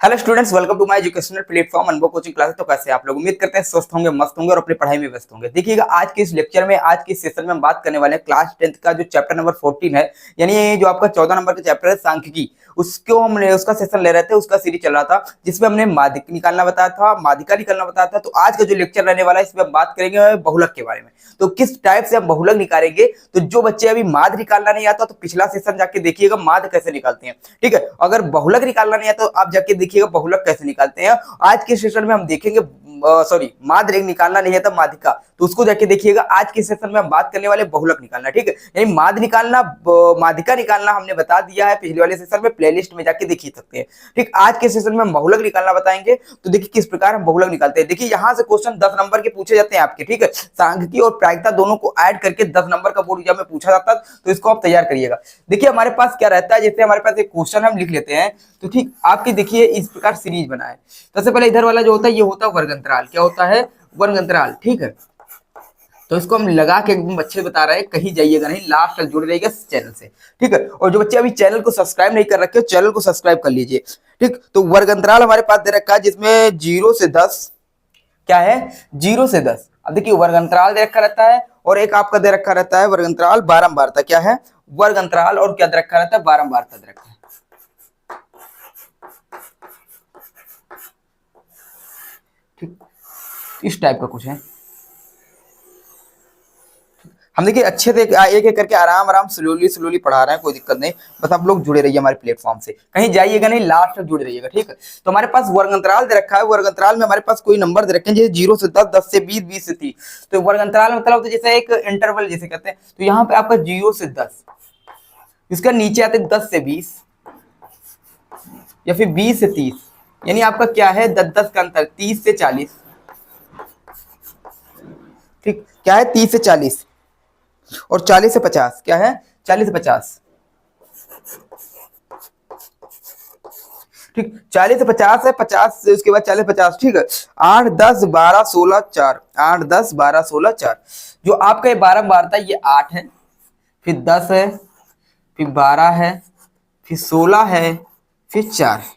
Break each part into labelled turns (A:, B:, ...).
A: Hello students, welcome to my educational platform Anubhav coaching classes. तो कैसे आप लोग? उम्मीद करते हैं स्वस्थ होंगे, मस्त होंगे और अपनी पढ़ाई में व्यस्त होंगे। देखिएगा, आज के इस लेक्चर में, आज के इस सेशन में हम बात करने वाले हैं क्लास 10th का जो चैप्टर नंबर 14 है, यानी जो आपका 14 नंबर का चैप्टर है सांख्यिकी। उसको हमने उसका सेशन ले रहे थे, उसका सीरीज चल रहा था जिसमें हमने माध्यिक निकालना बताया था, माध्यिका निकालना बताया था। तो आज का जो लेक्चर रहने वाला है इसमें हम बात करेंगे बहुलक के बारे में। तो किस टाइप से हम बहुलक निकालेंगे, तो जो बच्चे अभी माध्य निकालना नहीं आता तो पिछला सेशन जाके देखिएगा माध्य कैसे निकालते हैं। ठीक है, अगर बहुलक निकालना नहीं आता तो आप जाके देखिएगा बहुलक कैसे निकालते हैं। आज के सेशन में हम देखेंगे, सॉरी, माध्य निकालना नहीं आता माध्यिका, तो उसको जाके देखिएगा। आज के सेशन में हम बात करने वाले बहुलक निकालना। ठीक है, यानी माध्य निकालना, माध्यिका निकालना हमने बता दिया है पिछले वाले सेशन में, प्लेलिस्ट में जाके देख ही सकते हैं। ठीक, आज के सेशन में हम बहुलक निकालना बताएंगे। तो देखिए किस प्रकार हम बहुलक निकालते हैं। देखिए यहां से क्वेश्चन 10 नंबर के पूछे जाते हैं आपके। ठीक है, सांख्यिकी और प्रायिकता दोनों को ऐड करके 10 नंबर का बोर्ड एग्जाम में पूछा जाता है, तो इसको आप तैयार करिएगा। देखिए हमारे पास क्या रहता है, जैसे हमारे पास एक क्वेश्चन हम लिख लेते हैं, तो ठीक आपकी देखिए इस प्रकार सीरीज बना है। सबसे पहले इधर वाला जो होता है ये होता है वर्ग अंतराल। क्या होता है? वर्ग अंतराल। ठीक है, तो इसको हम लगा के एकदम अच्छे बता रहे हैं, कहीं जाइएगा नहीं, लास्ट तक जुड़े रहिएगा चैनल से। ठीक है, और जो बच्चे अभी चैनल को सब्सक्राइब नहीं कर रखे, चैनल को सब्सक्राइब कर लीजिए। ठीक, तो वर्ग अंतराल हमारे पास दे रखा है जिसमें 0 से 10, क्या है 0 से 10। अब देखिए वर्ग अंतराल दे रखा रहता है और एक आपका दे रखा रहता है वर्ग अंतराल बारंबारता। क्या है? वर्ग अंतराल और क्या दे रखा रहता है? बारंबारता दे रखा है। ठीक, इस टाइप का कुछ है। हम देखिए अच्छे से एक एक करके आराम आराम स्लोली स्लोली पढ़ा रहे हैं, कोई दिक्कत नहीं। बस आप लोग जुड़े रहिए हमारे प्लेटफॉर्म से, कहीं जाइएगा नहीं, लास्ट तक जुड़े रहिएगा। ठीक है, तो हमारे पास वर्ग अंतराल दे रखा है। वर्ग अंतराल में हमारे पास कोई नंबर दे रखे हैं, जैसे 0 से 10, 10 से 20, 20 से 30। तो वर्ग अंतराल मतलब तो जैसे एक इंटरवल जैसे कहते हैं। तो यहाँ पे आपका 0 से 10, इसका नीचे आते 10 से 20 या फिर 20 से 30, यानी आपका क्या है 10 10 का अंतर, 30 से 40। ठीक, क्या है 30 से 40 और 40 से 50। क्या है? 40 से 50। ठीक, 40 से 50 है, 50 से उसके बाद 40 50। ठीक है, 8 10 12 16 4, 8 10 12 16 4। जो आपका ये बारंबारता ये 8 है, फिर 10 है, फिर 12 है, फिर 16 है, फिर 4 है।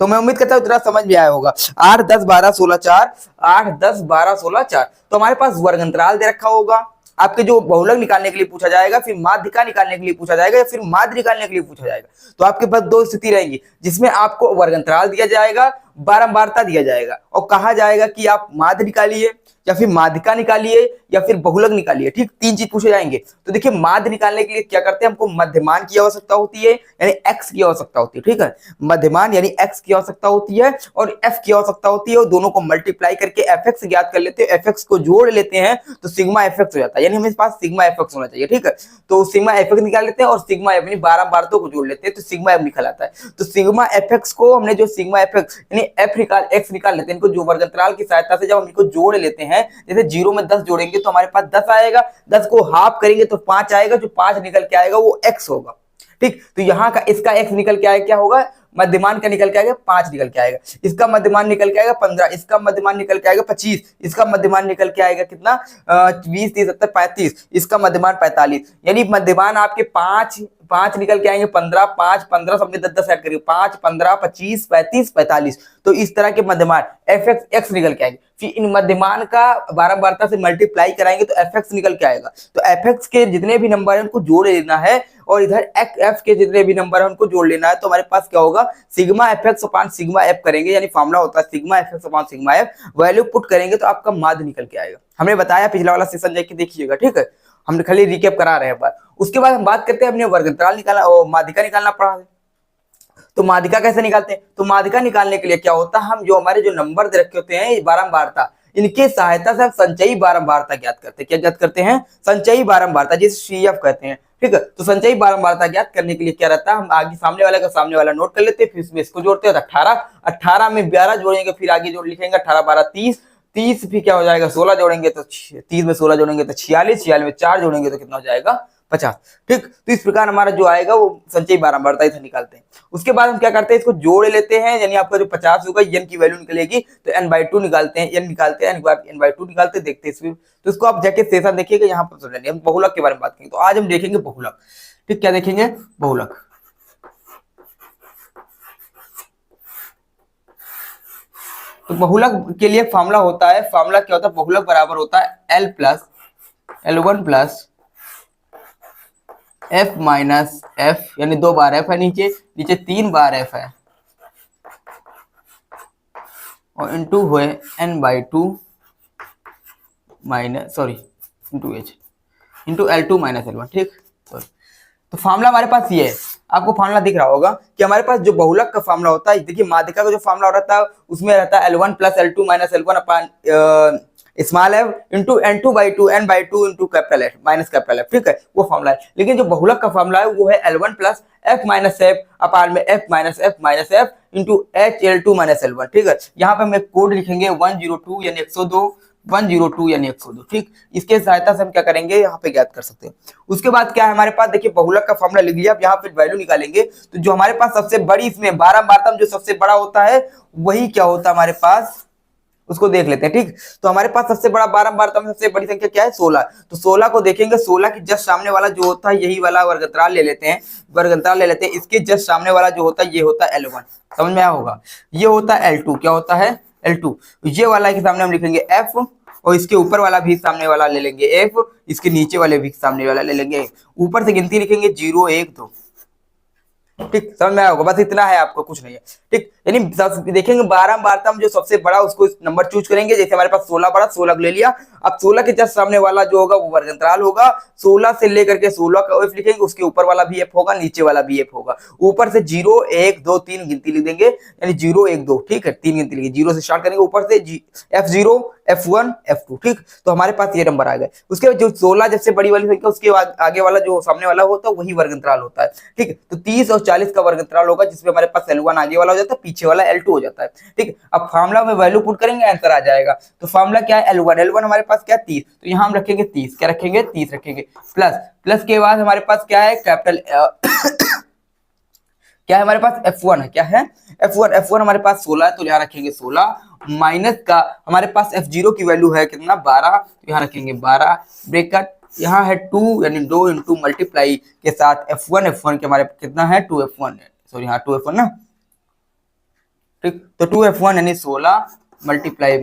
A: तो मैं उम्मीद करता हूँ इतना समझ में आया होगा। 8 10 12 16 4, 8 10 12 16 4। तो हमारे पास वर्ग अंतराल दे रखा होगा। आपके जो बहुलक निकालने के लिए पूछा जाएगा, फिर माध्यिका निकालने के लिए पूछा जाएगा, या फिर माध्य निकालने के लिए पूछा जाएगा। तो आपके पास दो स्थिति रहेंगी, जिसमें आपको वर्ग अंतराल दिया जाएगा, बारंबारता दिया जाएगा, और कहा जाएगा कि आप माध्य निकालिए, या फिर माध्यिका निकालिए, या फिर बहुलक निकालिए। ठीक, तीन चीज पूछे जाएंगे। तो देखिए माध्य निकालने के लिए क्या करते हैं, हमको मध्यमान की आवश्यकता होती है, यानी एक्स की आवश्यकता होती है। ठीक है, मध्यमान यानी एक्स की आवश्यकता होती है और एफ की आवश्यकता होती है, और दोनों को मल्टीप्लाई करके एफ एक्स ज्ञात कर लेते हैं, एफ एक्स को जोड़ लेते हैं तो सिग्मा एफ एक्स हो जाता है, यानी हमारे पास सिग्मा एफ एक्स होना चाहिए। ठीक है, तो सिग्मा एफ एक्स निकाल लेते हैं और सिग्मा एफ यानी 12 बारतों को जोड़ लेते हैं तो सिग्मा एफ निकल आता है। तो सिग्मा एफ एक्स को हमने जो सिग्मा एफ एक्स यानी एफ निकाल एक्स निकाल लेते हैं, इनको जो वर्ग अंतराल की सहायता से जब हम इनको जोड़ लेते हैं, जैसे 0 में 10 जोड़ेंगे तो हमारे पास 10 आएगा, 10 को हाफ करेंगे तो 5 आएगा, जो 5 निकल के आएगा वो x होगा। ठीक, तो यहाँ का इसका x निकल के आएगा, क्या होगा, मध्यमान का निकल के आएगा 5 निकल के आएगा, इसका मध्यमान निकल के आएगा 15, इसका मध्यमान निकल के आएगा 25, इसका मध्यमान निकल के आएगा कितना 20 30 70 35, इसका मध्यमान 45, यानी मध्यमान आपके 5 5 निकल के आएंगे 15, 5 15 सबने 10 10 ऐड करिए, 5 15 25 35 45। तो इस तरह के मध्यमान एफ एक्स एक्स निकल के आएंगे। फिर इन मध्यमान का बारंबारता से मल्टीप्लाई कराएंगे तो एफ एक्स निकल के आएगा। तो एफ एक्स के जितने भी नंबर है उनको जोड़ लेना है, और इधर एफ के जितने भी नंबर है उनको जोड़ लेना है। तो हमारे पास क्या होगा, sigma F x upon sigma F करेंगे, यानी फॉर्मूला होता है sigma F x upon sigma F, value put करेंगे तो आपका माध्य निकल के आएगा। हमने बताया पिछला वाला सेशन जाके देखिएगा। ठीक है, हमने खाली रिकेप करा रहे हैं बार। उसके बाद हम बात करते हैं हमने वर्ग अंतराल निकाला और माध्यिका निकालना पड़ा है। तो माध्यिका कैसे निकालते हैं, तो माध्यिका निकालने के लिए क्या होता है, हम जो हमारे जो नंबर दे रखे होते हैं बारंबारता, इनके सहायता से हम संचयी बारंबारता ज्ञात करते हैं। क्या ज्ञात करते हैं? संचयी बारंबारता, जिसे सीएफ कहते हैं। ठीक है, तो संचयी बारंबारता ज्ञात करने के लिए क्या रहता है, हम आगे सामने वाले का सामने वाला नोट कर लेते हैं, फिर इसमें इसको जोड़ते हैं, 18 18 में 12 जोड़ेंगे, फिर आगे जोड़ लिखेंगे 18 12 30, 30 फिर क्या हो जाएगा 16 जोड़ेंगे तो 30 में 16 जोड़ेंगे तो 46, 46 में 4 जोड़ेंगे तो कितना हो जाएगा 50। ठीक, तो इस प्रकार हमारा जो आएगा वो संचयी बारंबारता इधर निकालते हैं। उसके बाद हम क्या करते हैं, इसको जोड़ लेते हैं, यानी आपका जो 50 होगा n की वैल्यू निकलेगी तो n/2 निकालते हैं, n निकालते हैं, n/2 निकालते हैं, देखते हैं इसमें। तो इसको आप जाके सेशन देखिएगा, यहाँ पर समझ लेंगे। हम बहुलक के बारे में बात करेंगे, तो आज हम देखेंगे बहुलक। ठीक, क्या देखेंगे? बहुलक। तो बहुलक के लिए फॉर्मूला होता है, फॉर्मूला क्या होता है, बहुलक बराबर होता है L plus L1 plus F minus F, यानी 2 बार F है नीचे, नीचे 3 बार F है, और इनटू हुए N/2 minus sorry into H into L2 minus L1, ठीक। सॉरी, तो फार्मूला हमारे पास ये है, आपको फार्मूला दिख रहा होगा कि हमारे पास जो बहुलक का फार्मूला होता है, देखिए माध्यिका का जो फार्मूला रहता है उसमें रहता है L1 plus L2 minus L1 अपान small f into N2/2 N/2 into capital F minus capital F, ठीक है, वो फार्मूला है। लेकिन जो बहुलक का फार्मूला है वो है L1 plus F minus F अपान में F minus F into HL2 minus L1, ठीक है। यहाँ पे हम एक कोड लिखेंगे 102 यानी 102, 102 यानी 102, ठीक। इसके सहायता से हम क्या करेंगे, यहाँ पे ज्ञात कर सकते हैं। उसके बाद क्या है हमारे पास, देखिए बहुलक का फॉर्मूला लिख लिया, अब यहाँ पे वैल्यू निकालेंगे, तो जो हमारे पास सबसे बड़ी इसमें बारंबारता जो सबसे बड़ा होता है वही क्या होता है हमारे पास, उसको देख लेते हैं, ठीक। तो हमारे पास सबसे बड़ा बारंबारता में सबसे बड़ी संख्या क्या है, 16। तो 16 को देखेंगे, 16 की जस्ट सामने वाला जो होता है यही वाला वर्गंतराल ले लेते हैं, वर्गंतराल ले लेते हैं, इसके जस्ट सामने वाला जो होता है ये होता है L1, समझ में आया होगा। ये होता है L2, क्या होता है L2, ये वाला के सामने हम लिखेंगे F, और इसके ऊपर वाला भी सामने वाला ले लेंगे F, इसके नीचे वाले भी सामने वाला ले लेंगे, ऊपर से गिनती लिखेंगे 0 1 2, ठीक, समझ में आया होगा। बस इतना है, आपको कुछ नहीं है, ठीक। यानी देखेंगे बारंबारता में जो सबसे बड़ा उसको नंबर चूज करेंगे, जैसे हमारे पास 16 बड़ा, 16 ले लिया। अब 16 के जस्ट सामने वाला जो होगा वो वर्गंतराल होगा, 16 से लेकर के 16 का f लिखेंगे, उसके ऊपर वाला भी f होगा, नीचे वाला भी f होगा, ऊपर से 0 1 2 3 गिनती लिख देंगे, यानी 0 1 2, ठीक है, 3 गिनती लिखी, 0 से स्टार्ट करेंगे, ऊपर से F0 F1 F2, ठीक। तो हमारे पास ये नंबर आ गए। उसके बाद जो 16 जैसे बड़ी वाली संख्या उसके आगे वाला जो सामने वाला होता है वही वर्गंतराल होता है, ठीक। तो 30 और 40 का वर्गंतराल होगा, जिसमें हमारे पास L1 आगे वाला हो जाता है, पीछे वाला L2 हो जाता है, ठीक। अब फार्मूला में वैल्यू पुट करेंगे, आंसर आ जाएगा। तो फार्मूला क्या है, L1 हमारे पास क्या 30, तो यहाँ हम रखेंगे 30, क्या रखेंगे 30 रखेंगे, प्लस के बाद हमारे पास क्या है कैपिटल क्या है हमारे पास F1 है, क्या है F1 हमारे पास 16 है, तो यहाँ रखेंगे 16, माइनस का हमारे पास F0 की वैल्यू है कितना 12, तो यहाँ रखेंगे 12, ब्रेकेट यहाँ है 2 यानी 2 इंटू मल्टीप्लाई के साथ F1 के हमारे कितना है 2F1, सॉरी हाँ 2F1 ना, ठीक। तो 2F1 यानी 16 मल्टीप्लाई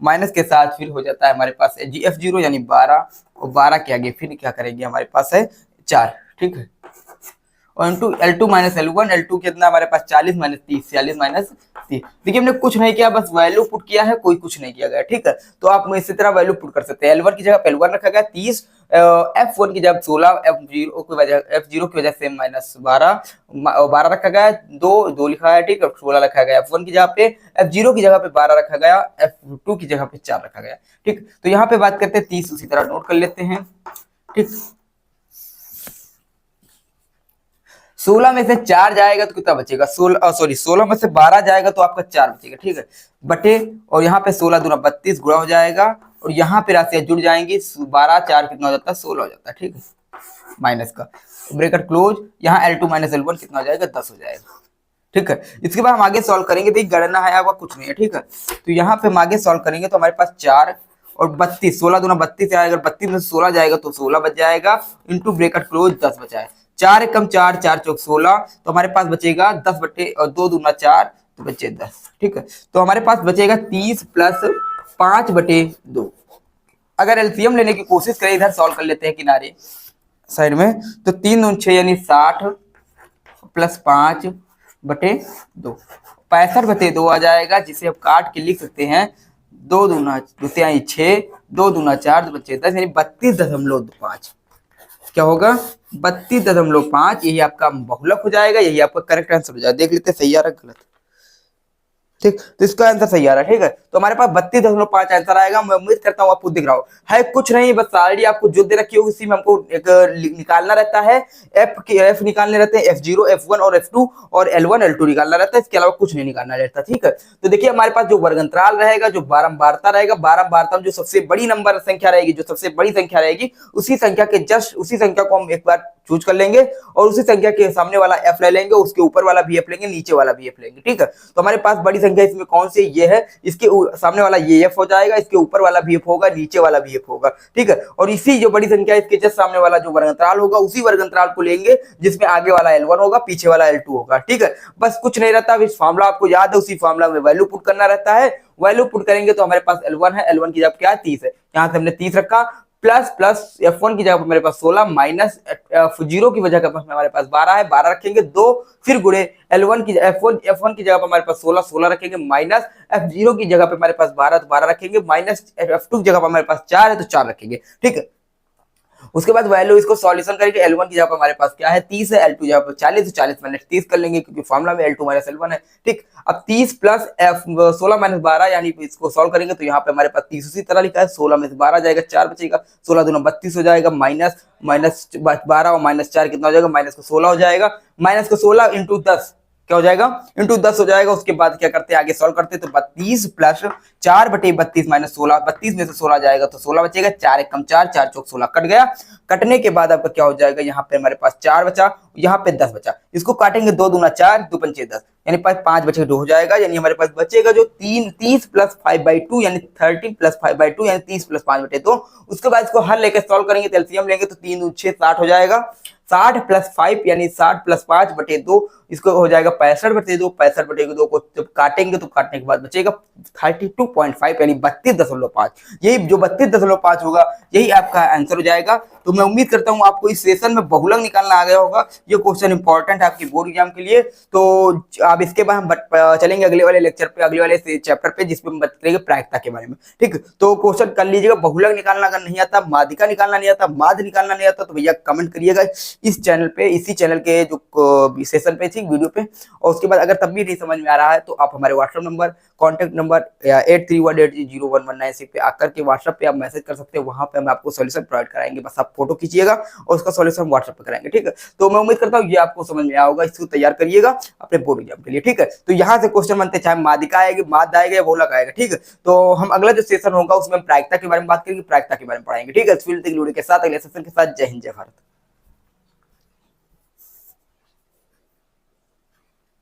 A: माइनस के साथ फिर हो जाता है हमारे पास F0 यानी 12, और 12 के आगे फिर क्या करेंगे हमारे पास है 4, ठीक है, और into L2 minus L1, L2 कितना हमारे पास 40 माइनस 30, 40 माइनस 30। देखिए हमने कुछ नहीं किया, बस वैल्यू पुट किया है, कोई कुछ नहीं किया गया, ठीक है। तो आप इसी तरह वैल्यू पुट कर सकते हैं, L1 की जगह पे L1 रखा गया 30, F1 की जगह 16, F0 की वजह से माइनस 12 रखा गया, 2 लिखा है, ठीक है, 16 रखा गया F1 की जगह पे, F0 की जगह पे 12 रखा गया, F2 की जगह पे 4 रखा गया, ठीक। तो यहाँ पे बात करते हैं 30, उसी तरह नोट कर लेते हैं, ठीक। 16 में से 4 जाएगा तो कितना बचेगा, 16 में से 12 जाएगा तो आपका 4 बचेगा, ठीक है, बटे, और यहाँ पे 16 दूना 32 गुणा हो जाएगा, और यहाँ पे राशियां जुड़ जाएंगी, 12 4 कितना हो जाता है 16 हो जाता है, ठीक है, माइनस का ब्रैकेट क्लोज, यहाँ L2 माइनस L1 कितना हो जाएगा 10 हो जाएगा, ठीक है। इसके बाद हम आगे सॉल्व करेंगे, देखिए गणना है आपका कुछ नहीं है, ठीक है। तो यहाँ पे हम आगे सॉल्व करेंगे तो हमारे पास 4 और 32, 16 दूना 32 आएगा, 32 में 16 जाएगा तो 16 बच जाएगा, इंटू ब्रैकेट क्लोज 10 बचा है, 4 एकम 4 4 चौक 16, तो हमारे पास बचेगा 10 बटे और 2 दूना 4 तो बचे 10, ठीक है। तो हमारे पास बचेगा 30 प्लस 5 बटे 2। अगर एलसीएम लेने की कोशिश करें, इधर सॉल्व कर लेते हैं किनारे साइड में, तो 3 दून 6 यानी 60 प्लस 5 बटे 2, 65 बटे 2 आ जाएगा, जिसे आप काट के लिख सकते हैं 2 दूना 6, 2 दूना 4 तो बचे 10, यानी 32.5, क्या होगा 32.5, यही आपका बहुलक हो जाएगा, यही आपका करेक्ट आंसर हो जाएगा। देख लेते सही आ रहा गलत, ठीक। तो इसका आंसर सही आ रहा है, ठीक है। तो हमारे पास 32.5 आंसर आएगा। मैं उम्मीद करता हूँ आपको दिख रहा हो, है कुछ नहीं, बस ऑलरेडी आपको जो दे रखी होगी उसी में हमको एक निकालना रहता है, F निकालने रहते हैं, F0 F1 और F2 और L1 L2 निकालना रहता है, इसके अलावा कुछ नहीं निकालना रहता, ठीक है। तो देखिए हमारे पास जो वर्गंतराल रहेगा, जो बारंबारता रहेगा, बारंबारता में जो सबसे बड़ी नंबर संख्या रहेगी, जो सबसे बड़ी संख्या रहेगी, उसी संख्या के जस्ट उसी संख्या को हम एक बार चूज कर लेंगे, और उसी संख्या के सामने वाला F ले लेंगे, उसके ऊपर वाला भी F लेंगे, नीचे वाला भी F लेंगे, ठीक है। तो हमारे पास बड़ी संख्या इसमें कौन सी ये है, इसके सामने वाला ये एफ हो जाएगा, इसके ऊपर वाला भी एफ होगा, नीचे वाला भी एफ होगा, ठीक है। और इसी जो बड़ी संख्या इसके जस्ट सामने वाला जो वर्ग अंतराल होगा उसी वर्ग अंतराल को लेंगे जिसमें आगे वाला L1 होगा, पीछे वाला L2 होगा, ठीक है। बस कुछ नहीं रहता, इस फार्मूला आपको याद है, उसी फार्मूला में वैल्यू पुट करना रहता है। वैल्यू पुट करेंगे तो हमारे पास L1 है, L1 की जगह क्या है 30 है, यहां से हमने 30 रखा, प्लस प्लस F1 की जगह पर मेरे पास 16 माइनस F0 की वजह का हमारे पास 12 है, 12 रखेंगे 2, फिर गुणे L1 की F1 की जगह पर हमारे पास 16 16 रखेंगे, माइनस F0 की जगह पर हमारे पास 12 तो 12 रखेंगे, माइनस F2 की जगह पर हमारे पास 4 है तो 4 रखेंगे, ठीक है। उसके बाद वैल्यू इसको सॉल्यूशन करेंगे, L1 की जगह पर हमारे पास क्या है 30 है, L2 की जगह पर 40 तो 40 माइनस 30 कर लेंगे क्योंकि फॉर्मूला में L2 माइनस L1 है, ठीक। अब 30 प्लस 16 माइनस 12 यानी इसको सॉल्व करेंगे तो यहाँ पे हमारे पास 30 उसी तरह लिखा है, 16 में से 12 जाएगा 4 बचेगा, 16 दूना 32 हो जाएगा, माइनस माइनस 12 और माइनस 4 कितना हो जाएगा, माइनस को 16 हो जाएगा, माइनस को 16 इंटू 10 क्या हो जाएगा, इंटू 10 हो जाएगा। उसके बाद क्या करते हैं आगे सॉल्व करते हैं तो 32 प्लस 4 बटे 32 माइनस 16, 32 में से 16 जाएगा तो 16 बचेगा, 4 एक कम 4, 4 चौक 16 कट गया। कटने के बाद आपका क्या हो जाएगा, यहाँ पे हमारे पास 4 बचा, यहाँ पे 10 बचा, इसको काटेंगे 2 दूना 4, 2 पंचे 10 यानी 5 बचे 2 हो जाएगा, यानी हमारे पास बचेगा जो 30 प्लस 5/2 यानी 30 प्लस 5/2 यानी 30 प्लस 5/2। उसके बाद इसको हर लेके सॉल्व करेंगे तो एलसीएम लेंगे तो 3 दूनी 6 60 हो जाएगा, 60 प्लस 5 यानी 60 प्लस 5/2 इसको हो जाएगा 65/2, 65/2 को जब काटेंगे तो काटने के बाद बचेगा 32.5 यानी 32.5। यही जो 32.5 होगा यही आपका आंसर हो जाएगा। तो मैं उम्मीद करता हूं आपको इस सेशन में बहुलक निकालना आ गया होगा, ये क्वेश्चन इंपॉर्टेंट है आपकी बोर्ड एग्जाम के लिए। तो अब इसके बाद हम चलेंगे अगले वाले लेक्चर पे, अगले वाले चैप्टर पे जिसपे हम बात करेंगे प्रायिकता के बारे में, ठीक। तो क्वेश्चन कर लीजिएगा, बहुलक निकालना अगर नहीं आता, माध्यिका निकालना नहीं आता, माध्य निकालना नहीं आता तो भैया कमेंट करिएगा इस चैनल पे, इसी चैनल के जो सेशन पे थी वीडियो पे। और उसके बाद अगर तब भी नहीं समझ में आ रहा है तो आप हमारे व्हाट्सएप नंबर, कॉन्टैक्ट नंबर 83180119 पे आकर के व्हाट्सएप पे आप मैसेज कर सकते हैं, वहां पे हम आपको सॉल्यूशन प्रोवाइड कराएंगे, बस आप फोटो खींचिएगा और उसका सॉल्यूशन व्हाट्सएप पे कराएंगे, ठीक है। तो मैं उम्मीद करता हूँ ये आपको समझ में आया होगा, इसको तैयार करिएगा अपने बोर्ड एग्जाम के लिए, ठीक है। तो यहाँ से क्वेश्चन बनते चाहे माध्यिका आएगी, माध्य आएगा या बहुलक आएगा, ठीक है। तो हम अगला जो सेशन होगा उसमें हम प्रायिकता के बारे में बात करेंगे, प्रायिकता के बारे में पढ़ाएंगे, ठीक है। फिर वीडियो के साथ अगले सेशन के साथ, जय हिंद जय भारत।